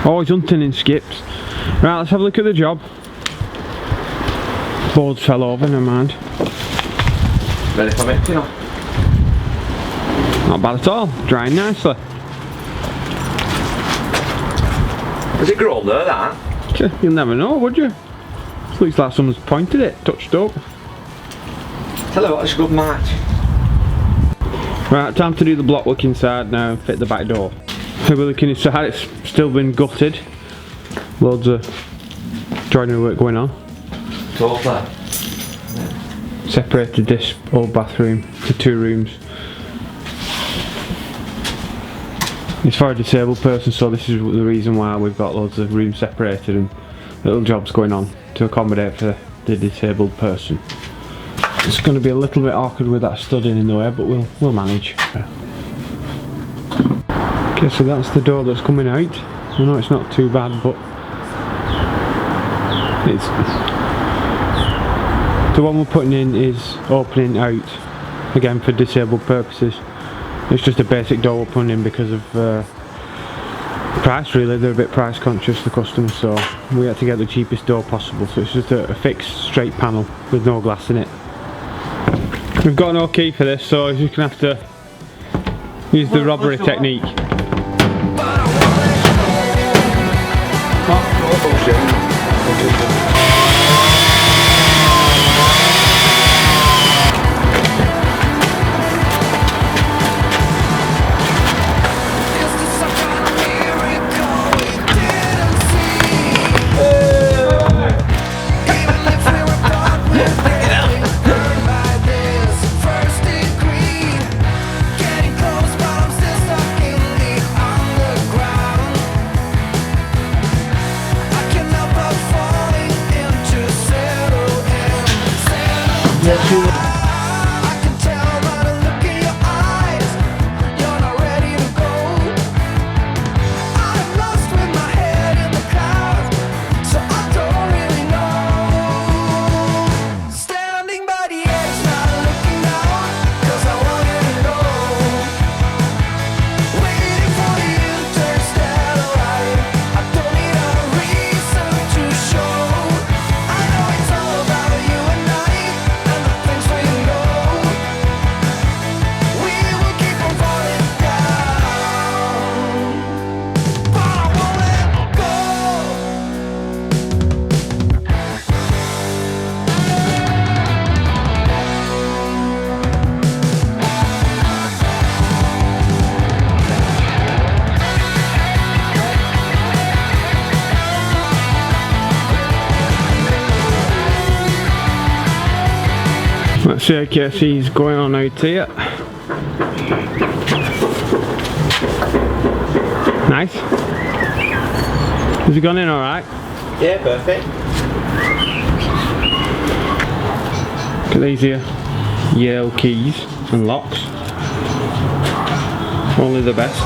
Oh, he's hunting in skips. Right, let's have a look at the job. Boards fell over, never mind. Ready for mixing up? Not bad at all, drying nicely. Has it grown there, that? You'll never know, would you? Looks like someone's pointed it, touched up. Tell you what, it's a good match. Right, time to do the block work inside now and fit the back door. So we're looking inside, it's still been gutted. Loads of joinery work going on. Totally. Separated this old bathroom to 2 rooms. It's for a disabled person, so this is the reason why we've got loads of rooms separated and little jobs going on to accommodate for the disabled person. It's going to be a little bit awkward with that stud in the way, but we'll manage. Okay, so that's the door that's coming out. I know it's not too bad, but it's the one we're putting in is opening out again for disabled purposes. It's just a basic door we're putting in because of price, really. They're a bit price conscious, the customers, so we had to get the cheapest door possible. So it's just a fixed straight panel with no glass in it. We've got no key for this, so you're just going to have to use the robbery technique. I can tell by the look in your eyes, you're not ready to go. I'm lost with my head in the clouds, so I don't really know. Standing by the edge, not looking down, 'cause I want you to know. Waiting for the interstellar light, I don't need a reason to show. I know it's all about you and I. Let's see how KC's going on out here. Nice. Has it gone in alright? Yeah, perfect. Look at these here. Yale keys and locks. Only the best.